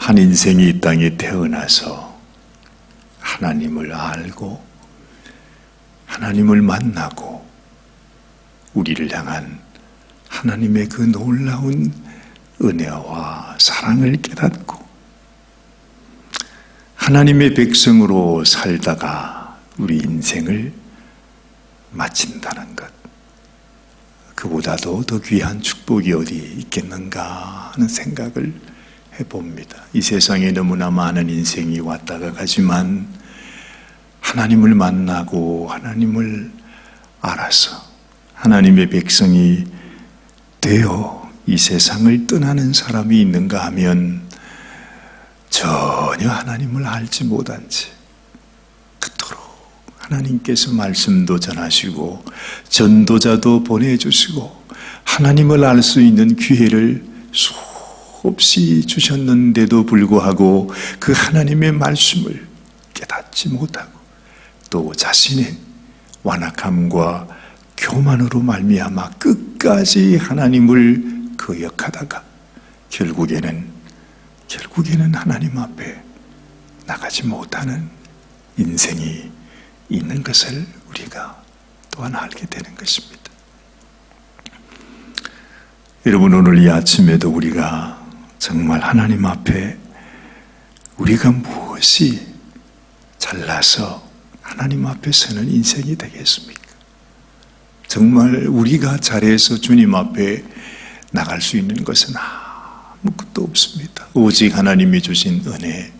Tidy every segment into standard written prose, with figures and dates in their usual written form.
한 인생이 이 땅에 태어나서 하나님을 알고 하나님을 만나고 우리를 향한 하나님의 그 놀라운 은혜와 사랑을 깨닫고 하나님의 백성으로 살다가 우리 인생을 마친다는 것, 그보다도 더 귀한 축복이 어디 있겠는가 하는 생각을 해봅니다. 이 세상에 너무나 많은 인생이 왔다가 가지만 하나님을 만나고 하나님을 알아서 하나님의 백성이 되어 이 세상을 떠나는 사람이 있는가 하면 전혀 하나님을 알지 못한 채 그토록 하나님께서 말씀도 전하시고 전도자도 보내주시고 하나님을 알 수 있는 기회를 수없이 주셨는데도 불구하고 그 하나님의 말씀을 깨닫지 못하고 또 자신의 완악함과 교만으로 말미암아 끝까지 하나님을 거역하다가 결국에는 하나님 앞에 나가지 못하는 인생이 있는 것을 우리가 또한 알게 되는 것입니다. 여러분, 오늘 이 아침에도 우리가 정말 하나님 앞에 우리가 무엇이 잘나서 하나님 앞에 서는 인생이 되겠습니까? 정말 우리가 잘해서 주님 앞에 나갈 수 있는 것은 아무것도 없습니다. 오직 하나님이 주신 은혜,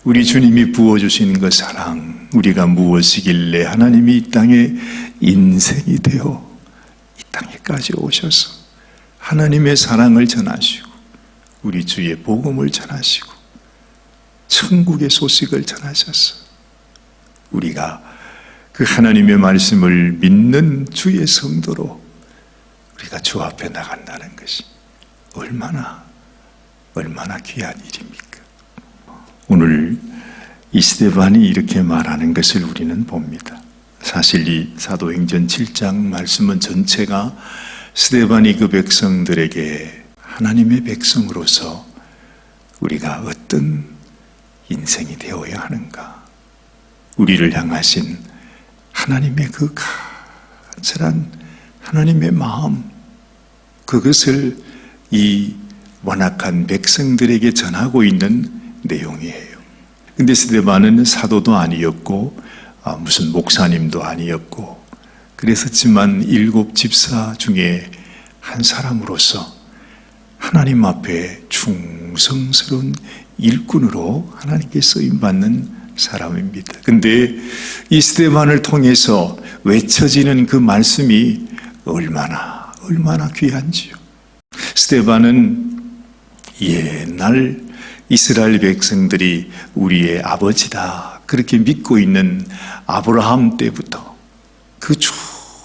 우리 주님이 부어주신 그 사랑, 우리가 무엇이길래 하나님이 이 땅에 인생이 되어 이 땅에까지 오셔서 하나님의 사랑을 전하시고 우리 주의 복음을 전하시고 천국의 소식을 전하셔서 우리가 그 하나님의 말씀을 믿는 주의 성도로 우리가 주 앞에 나간다는 것이 얼마나 귀한 일입니까? 오늘 이 스데반이 이렇게 말하는 것을 우리는 봅니다. 사실 이 사도행전 7장 말씀은 전체가 스데반이 그 백성들에게 하나님의 백성으로서 우리가 어떤 인생이 되어야 하는가, 우리를 향하신 하나님의 그 간절한 하나님의 마음, 그것을 이 완악한 백성들에게 전하고 있는 내용이에요. 근데 스데반은 사도도 아니었고 무슨 목사님도 아니었고 그랬었지만 7 집사 중에 한 사람으로서 하나님 앞에 충성스러운 일꾼으로 하나님께 쓰임받는 사람입니다. 근데 이 스데반을 통해서 외쳐지는 그 말씀이 얼마나 귀한지요. 스데반은 옛날 이스라엘 백성들이 우리의 아버지다 그렇게 믿고 있는 아브라함 때부터 그 주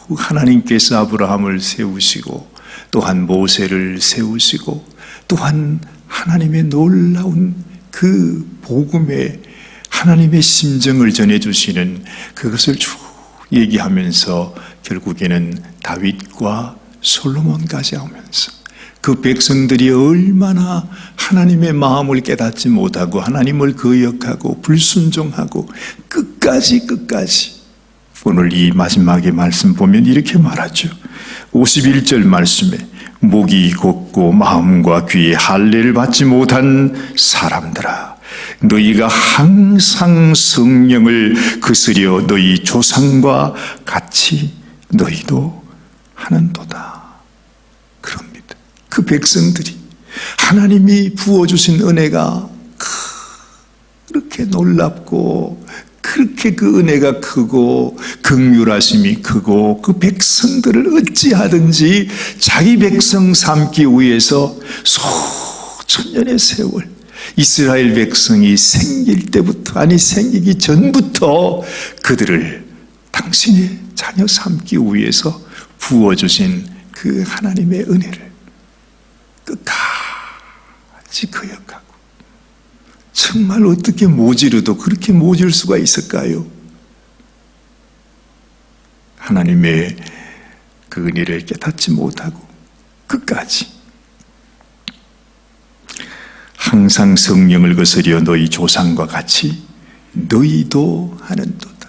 하나님께서 아브라함을 세우시고 또한 모세를 세우시고 또한 하나님의 놀라운 그 복음의 하나님의 심정을 전해주시는 그것을 쭉 얘기하면서 결국에는 다윗과 솔로몬까지 오면서 그 백성들이 얼마나 하나님의 마음을 깨닫지 못하고 하나님을 거역하고 불순종하고 끝까지 오늘 이 마지막에 말씀 보면 이렇게 말하죠. 51절 말씀에 목이 곧고 마음과 귀에 할례를 받지 못한 사람들아, 너희가 항상 성령을 거스려 너희 조상과 같이 너희도 하는도다. 그럽니다. 그 백성들이 하나님이 부어주신 은혜가 그렇게 놀랍고 그렇게 그 은혜가 크고 긍휼하심이 크고 그 백성들을 어찌하든지 자기 백성 삼기 위해서 수천년의 세월 이스라엘 백성이 생길 때부터 아니 생기기 전부터 그들을 당신의 자녀 삼기 위해서 부어주신 그 하나님의 은혜를 끝까지 거역하고 정말 어떻게 모지르도 그렇게 모질 수가 있을까요? 하나님의 그 은혜를 깨닫지 못하고 끝까지 항상 성령을 거스려 너희 조상과 같이 너희도 하는도다.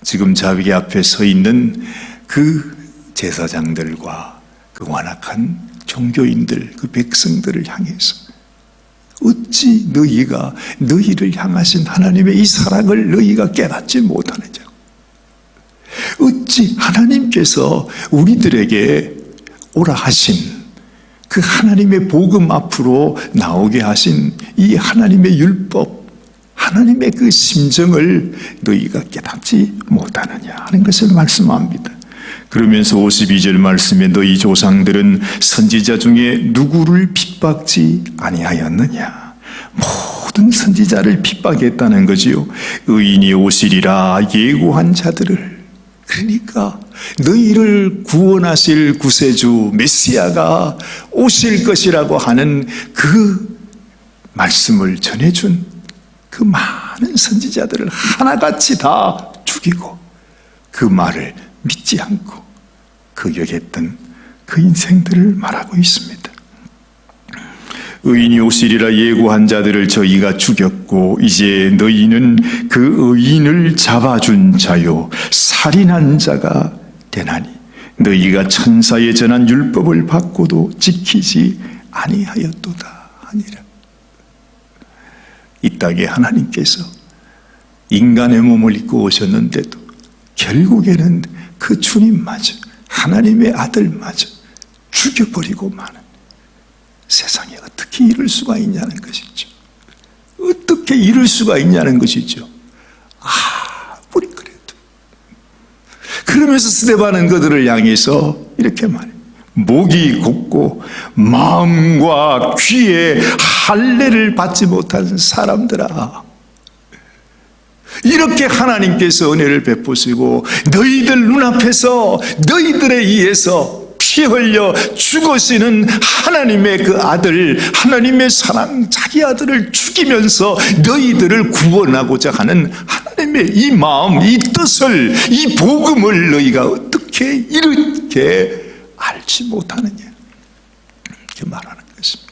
지금 자기 앞에 서 있는 그 제사장들과 그 완악한 종교인들, 그 백성들을 향해서 어찌 너희가 너희를 향하신 하나님의 이 사랑을 너희가 깨닫지 못하느냐고. 어찌 하나님께서 우리들에게 오라 하신 그 하나님의 복음 앞으로 나오게 하신 이 하나님의 율법, 하나님의 그 심정을 너희가 깨닫지 못하느냐 하는 것을 말씀합니다. 그러면서 52절 말씀에 너희 조상들은 선지자 중에 누구를 핍박지 아니하였느냐. 모든 선지자를 핍박했다는 거지요. 의인이 오시리라 예고한 자들을. 그러니까 너희를 구원하실 구세주 메시아가 오실 것이라고 하는 그 말씀을 전해준 그 많은 선지자들을 하나같이 다 죽이고 그 말을 믿지 않고 거역했던 그 인생들을 말하고 있습니다. 의인이 오시리라 예고한 자들을 저희가 죽였고 이제 너희는 그 의인을 잡아준 자요 살인한 자가 되나니 너희가 천사에 전한 율법을 받고도 지키지 아니하였도다 하니라. 이 땅에 하나님께서 인간의 몸을 입고 오셨는데도 결국에는 그 주님마저 하나님의 아들마저 죽여버리고 마는 세상에 어떻게 이럴 수가 있냐는 것이죠. 어떻게 이럴 수가 있냐는 것이죠. 아무리 그래도. 그러면서 스데반은 그들을 향해서 이렇게 말해요. 목이 곧고 마음과 귀에 할례를 받지 못한 사람들아, 이렇게 하나님께서 은혜를 베푸시고 너희들 눈앞에서 너희들에 의해서 피 흘려 죽으시는 하나님의 그 아들, 하나님의 사랑, 자기 아들을 죽이면서 너희들을 구원하고자 하는 하나님의 이 마음, 이 뜻을, 이 복음을 너희가 어떻게 이렇게 알지 못하느냐, 이렇게 말하는 것입니다.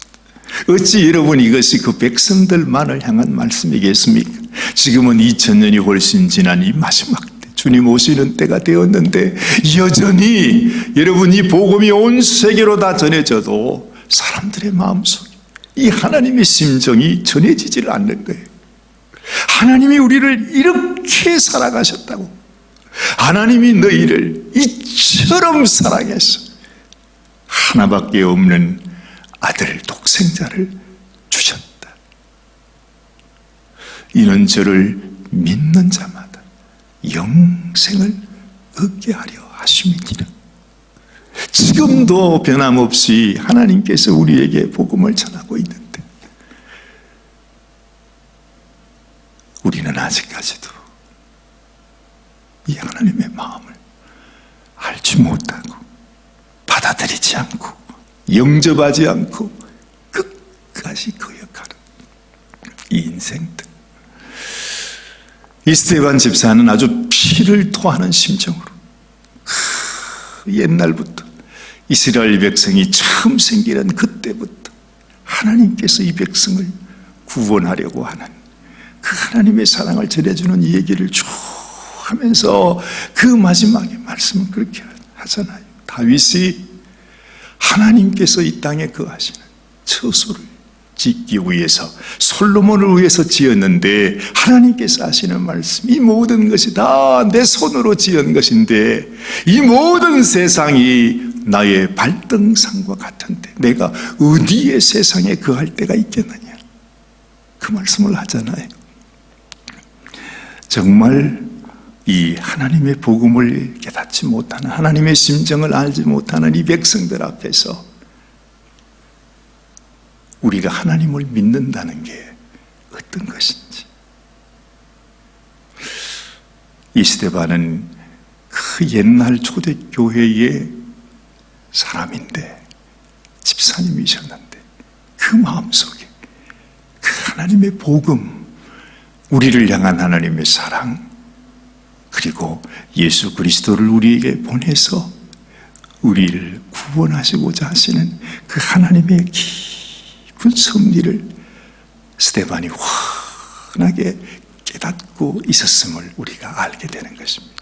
어찌 여러분 이것이 그 백성들만을 향한 말씀이겠습니까? 지금은 2000년이 훨씬 지난 이 마지막 때, 주님 오시는 때가 되었는데 여전히 여러분 이 복음이 온 세계로 다 전해져도 사람들의 마음속에 이 하나님의 심정이 전해지질 않는 거예요. 하나님이 우리를 이렇게 사랑하셨다고, 하나님이 너희를 이처럼 사랑해서 하나밖에 없는 아들 독생자를 주셨다. 이는 저를 믿는 자마다 영생을 얻게 하려 하심이니라. 지금도 변함없이 하나님께서 우리에게 복음을 전하고 있는데 우리는 아직까지도 이 하나님의 마음을 알지 못하고 받아들이지 않고 영접하지 않고 끝까지 거역하는 이 인생들. 이 스데반 집사는 아주 피를 토하는 심정으로 옛날부터 이스라엘 백성이 처음 생기는 그때부터 하나님께서 이 백성을 구원하려고 하는 그 하나님의 사랑을 전해주는 이 얘기를 쭉 하면서 그 마지막에 말씀은 그렇게 하잖아요. 다윗이 하나님께서 이 땅에 거하시는 처소를 짓기 위해서 솔로몬을 위해서 지었는데 하나님께서 하시는 말씀, 이 모든 것이 다 내 손으로 지은 것인데 이 모든 세상이 나의 발등상과 같은데 내가 어디에 세상에 거할 데가 있겠느냐, 그 말씀을 하잖아요. 정말 이 하나님의 복음을 깨닫지 못하는, 하나님의 심정을 알지 못하는 이 백성들 앞에서 우리가 하나님을 믿는다는 게 어떤 것인지. 이 스데반은 그 옛날 초대교회의 사람인데, 집사님이셨는데 그 마음속에 그 하나님의 복음, 우리를 향한 하나님의 사랑, 그리고 예수 그리스도를 우리에게 보내서 우리를 구원하시고자 하시는 그 하나님의 깊은 섭리를 스데반이 환하게 깨닫고 있었음을 우리가 알게 되는 것입니다.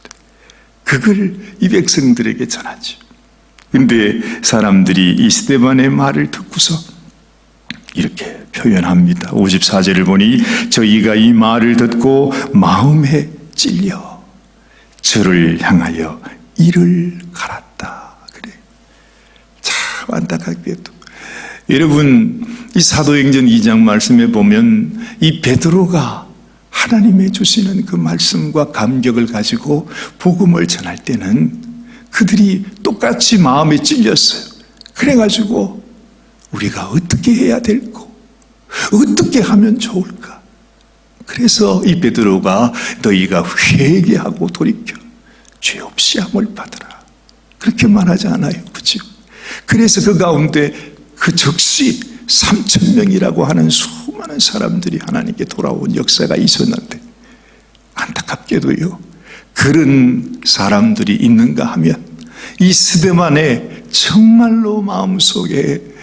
그걸 이 백성들에게 전하죠. 근데 사람들이 이 스데반의 말을 듣고서 이렇게 표현합니다. 54절을 보니 저희가 이 말을 듣고 마음에 찔려 저를 향하여 이를 갈았다. 그래. 참 안타깝게도 여러분, 이 사도행전 2장 말씀에 보면 이 베드로가 하나님의 주시는 그 말씀과 감격을 가지고 복음을 전할 때는 그들이 똑같이 마음에 찔렸어요. 그래가지고 우리가 어떻게 해야 될까? 어떻게 하면 좋을까? 그래서 이 베드로가 너희가 회개하고 돌이켜 죄 없이 함을 받으라. 그렇게 말하지 않아요. 그렇죠? 그래서 그 가운데 그 즉시 3,000명이라고 하는 수많은 사람들이 하나님께 돌아온 역사가 있었는데 안타깝게도요. 그런 사람들이 있는가 하면 이 스데반의 정말로 마음속에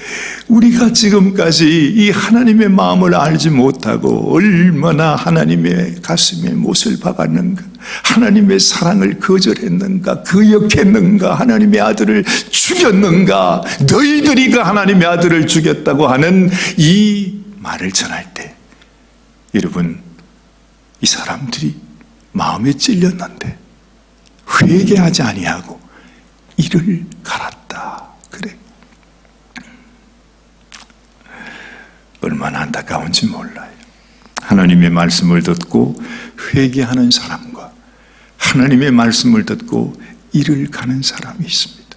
우리가 지금까지 이 하나님의 마음을 알지 못하고 얼마나 하나님의 가슴에 못을 박았는가, 하나님의 사랑을 거절했는가, 거역했는가, 하나님의 아들을 죽였는가, 너희들이 그 하나님의 아들을 죽였다고 하는 이 말을 전할 때 여러분, 이 사람들이 마음에 찔렸는데 회개하지 아니하고 이를 갈았다. 그래. 얼마나 안타까운지 몰라요. 하나님의 말씀을 듣고 회개하는 사람과 하나님의 말씀을 듣고 이를 가는 사람이 있습니다.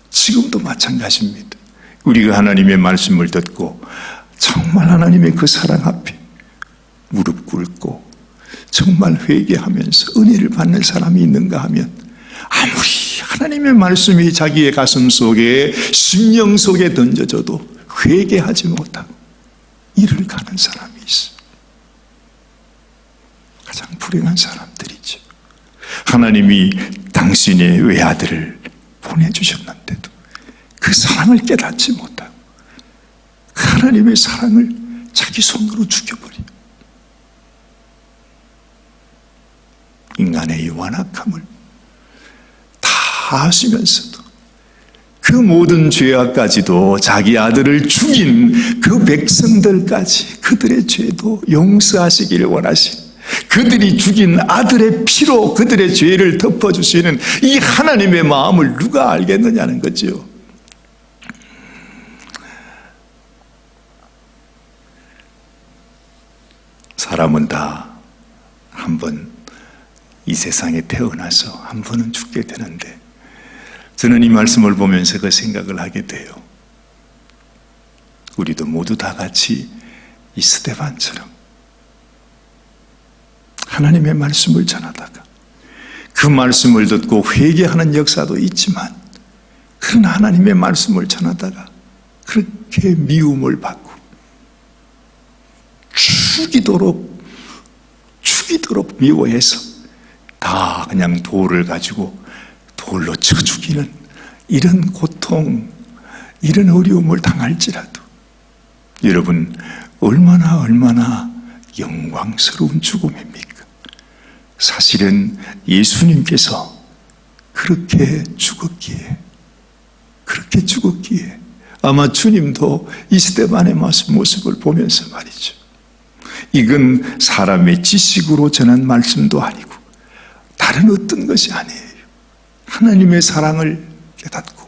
지금도 마찬가지입니다. 우리가 하나님의 말씀을 듣고 정말 하나님의 그 사랑 앞에 무릎 꿇고 정말 회개하면서 은혜를 받는 사람이 있는가 하면 아무리 하나님의 말씀이 자기의 가슴 속에 심령 속에 던져져도 회개하지 못하고 이를 가는 사람이 있어. 가장 불행한 사람들이죠. 하나님이 당신의 외아들을 보내주셨는데도 그 사랑을 깨닫지 못하고 하나님의 사랑을 자기 손으로 죽여버려. 인간의 이 완악함을 다 아시면서도 그 모든 죄악까지도 자기 아들을 죽인 그 백성들까지 그들의 죄도 용서하시기를 원하신, 그들이 죽인 아들의 피로 그들의 죄를 덮어주시는 이 하나님의 마음을 누가 알겠느냐는 거죠. 사람은 다 한 번 이 세상에 태어나서 한 번은 죽게 되는데 저는 이 말씀을 보면서 그 생각을 하게 돼요. 우리도 모두 다 같이 이 스데반처럼 하나님의 말씀을 전하다가 그 말씀을 듣고 회개하는 역사도 있지만 그런 하나님의 말씀을 전하다가 그렇게 미움을 받고 죽이도록 미워해서 다 그냥 돌을 가지고 돌로 쳐 죽이는 이런 고통, 이런 어려움을 당할지라도 여러분 얼마나 영광스러운 죽음입니까? 사실은 예수님께서 그렇게 죽었기에 아마 주님도 이 스데반의 모습을 보면서 말이죠. 이건 사람의 지식으로 전한 말씀도 아니고 다른 어떤 것이 아니에요. 하나님의 사랑을 깨닫고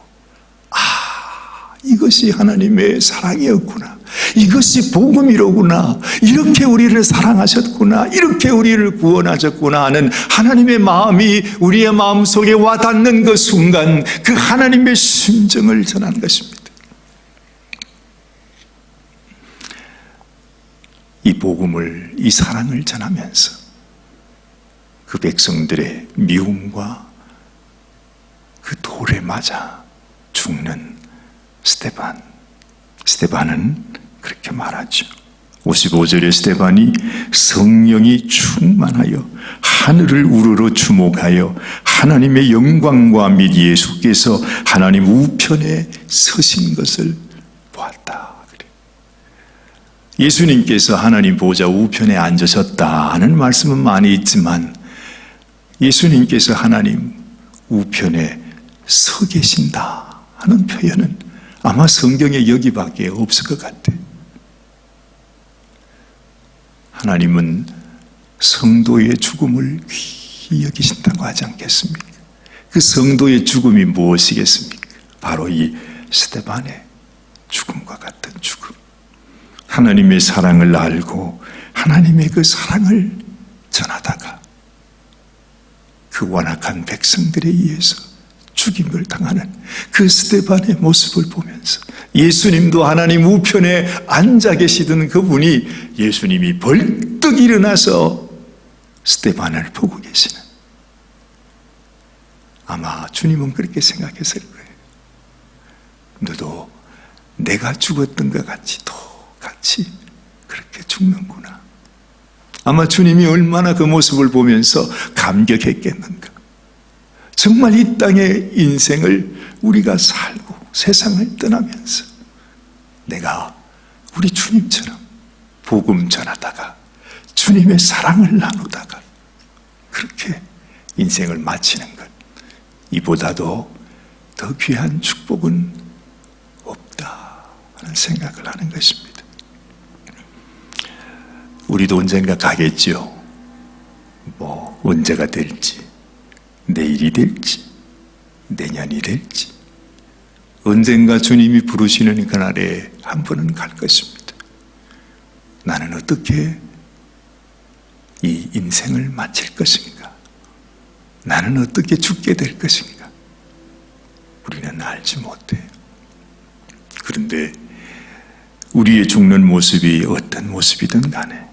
이것이 하나님의 사랑이었구나, 이것이 복음이로구나, 이렇게 우리를 사랑하셨구나, 이렇게 우리를 구원하셨구나 하는 하나님의 마음이 우리의 마음속에 와닿는 그 순간 그 하나님의 심정을 전한 것입니다. 이 복음을, 이 사랑을 전하면서 그 백성들의 미움과 그 돌에 맞아 죽는 스데반은 그렇게 말하죠. 55절에 스데반이 성령이 충만하여 하늘을 우러러 주목하여 하나님의 영광과 및 예수께서 하나님 우편에 서신 것을 보았다. 예수님께서 하나님 보좌 우편에 앉으셨다는 말씀은 많이 있지만 예수님께서 하나님 우편에 서 계신다 하는 표현은 아마 성경에 여기밖에 없을 것 같아요. 하나님은 성도의 죽음을 귀히 여기신다고 하지 않겠습니까? 그 성도의 죽음이 무엇이겠습니까? 바로 이 스데반의 죽음과 같은 죽음. 하나님의 사랑을 알고 하나님의 그 사랑을 전하다가 그 완악한 백성들에 의해서 죽임을 당하는 그 스데반의 모습을 보면서 예수님도 하나님 우편에 앉아 계시던 그분이 예수님이 벌떡 일어나서 스데반을 보고 계시는, 아마 주님은 그렇게 생각했을 거예요. 너도 내가 죽었던 것 같이 똑같이 그렇게 죽는구나. 아마 주님이 얼마나 그 모습을 보면서 감격했겠는가. 정말 이 땅의 인생을 우리가 살고 세상을 떠나면서 내가 우리 주님처럼 복음 전하다가 주님의 사랑을 나누다가 그렇게 인생을 마치는 것, 이보다도 더 귀한 축복은 없다 하는 생각을 하는 것입니다. 우리도 언젠가 가겠지요. 뭐 언제가 될지, 내일이 될지, 내년이 될지, 언젠가 주님이 부르시는 그날에 한 번은 갈 것입니다. 나는 어떻게 이 인생을 마칠 것인가? 나는 어떻게 죽게 될 것인가? 우리는 알지 못해요. 그런데 우리의 죽는 모습이 어떤 모습이든 간에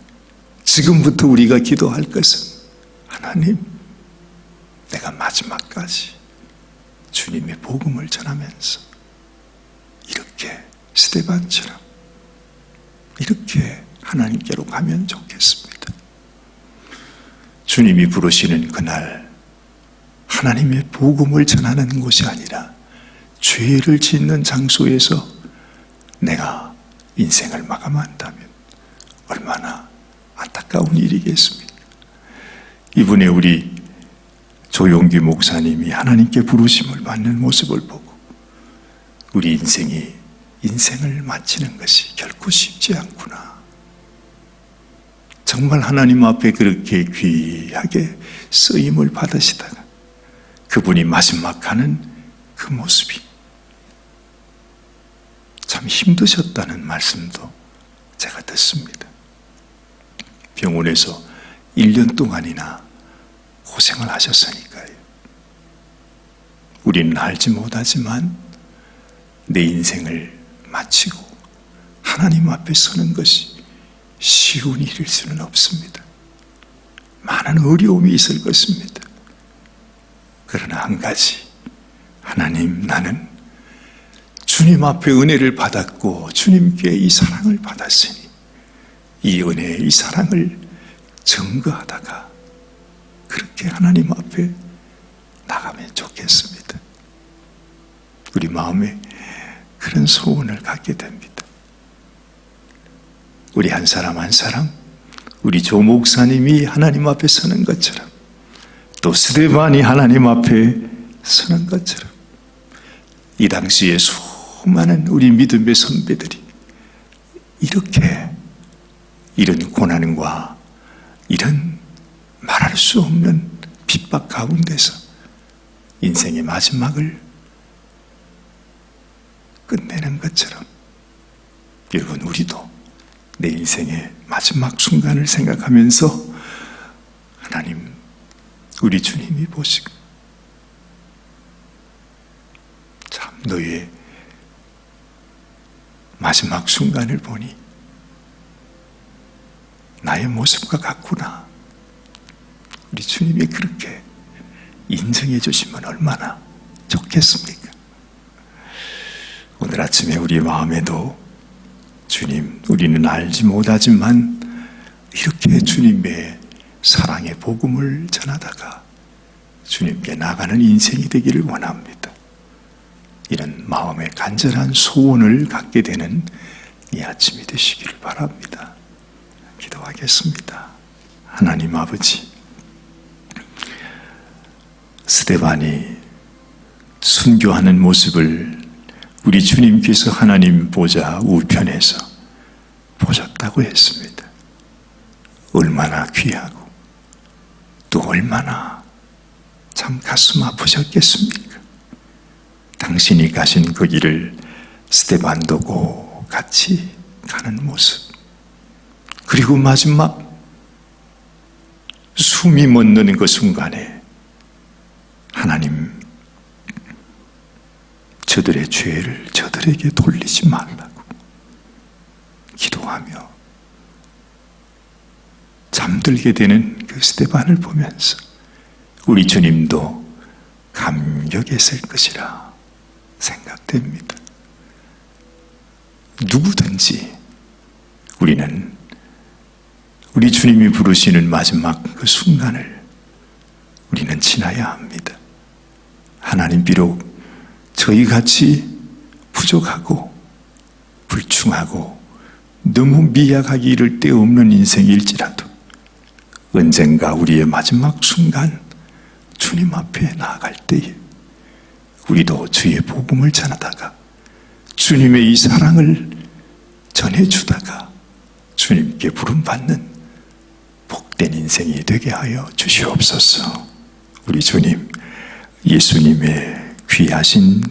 지금부터 우리가 기도할 것은, 하나님, 내가 마지막까지 주님의 복음을 전하면서 이렇게 스데반처럼 이렇게 하나님께로 가면 좋겠습니다. 주님이 부르시는 그날 하나님의 복음을 전하는 곳이 아니라 죄를 짓는 장소에서 내가 인생을 마감한다면 얼마나 안타까운 일이겠습니까? 이번에 우리 조용기 목사님이 하나님께 부르심을 받는 모습을 보고 우리 인생을 마치는 것이 결코 쉽지 않구나. 정말 하나님 앞에 그렇게 귀하게 쓰임을 받으시다가 그분이 마지막 하는 그 모습이 참 힘드셨다는 말씀도 제가 듣습니다. 병원에서 1년 동안이나 고생을 하셨으니까요. 우리는 알지 못하지만 내 인생을 마치고 하나님 앞에 서는 것이 쉬운 일일 수는 없습니다. 많은 어려움이 있을 것입니다. 그러나 한 가지, 하나님, 나는 주님 앞에 은혜를 받았고 주님께 이 사랑을 받았으니 이 은혜, 이 사랑을 증거하다가 그렇게 하나님 앞에 나가면 좋겠습니다. 우리 마음에 그런 소원을 갖게 됩니다. 우리 한 사람 한 사람, 우리 조 목사님이 하나님 앞에 서는 것처럼, 또 스데반이 하나님 앞에 서는 것처럼, 이 당시에 수많은 우리 믿음의 선배들이 이렇게 이런 고난과 이런 말할 수 없는 핍박 가운데서 인생의 마지막을 끝내는 것처럼, 여러분, 우리도 내 인생의 마지막 순간을 생각하면서 하나님, 우리 주님이 보시고 참 너의 마지막 순간을 보니 나의 모습과 같구나, 우리 주님이 그렇게 인정해 주시면 얼마나 좋겠습니까? 오늘 아침에 우리 마음에도 주님, 우리는 알지 못하지만 이렇게 주님의 사랑의 복음을 전하다가 주님께 나가는 인생이 되기를 원합니다. 이런 마음의 간절한 소원을 갖게 되는 이 아침이 되시기를 바랍니다. 기도하겠습니다. 하나님 아버지, 스데반이 순교하는 모습을 우리 주님께서 하나님 보좌 우편에서 보셨다고 했습니다. 얼마나 귀하고 또 얼마나 참 가슴 아프셨겠습니까? 당신이 가신 그 길을 스데반도 꼭 같이 가는 모습, 그리고 마지막 숨이 멎는 그 순간에 하나님, 저들의 죄를 저들에게 돌리지 말라고 기도하며 잠들게 되는 그 스데반을 보면서 우리 주님도 감격했을 것이라 생각됩니다. 누구든지 우리는 우리 주님이 부르시는 마지막 그 순간을 우리는 지나야 합니다. 하나님, 비록 저희같이 부족하고 불충하고 너무 미약하기 이를 데 없는 인생일지라도 언젠가 우리의 마지막 순간 주님 앞에 나아갈 때에 우리도 주의 복음을 전하다가 주님의 이 사랑을 전해주다가 주님께 부름받는 복된 인생이 되게 하여 주시옵소서. 우리 주님 예수님의 귀하신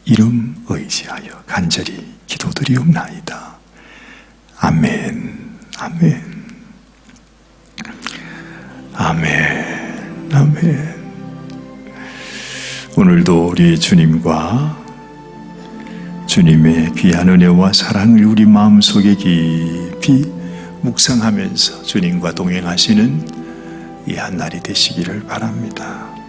이름 의지하여 간절히 기도드리옵나이다. 아멘, 아멘, 아멘, 아멘. 오늘도 우리 주님과 주님의 귀한 은혜와 사랑을 우리 마음속에 깊이 묵상하면서 주님과 동행하시는 이 한 날이 되시기를 바랍니다.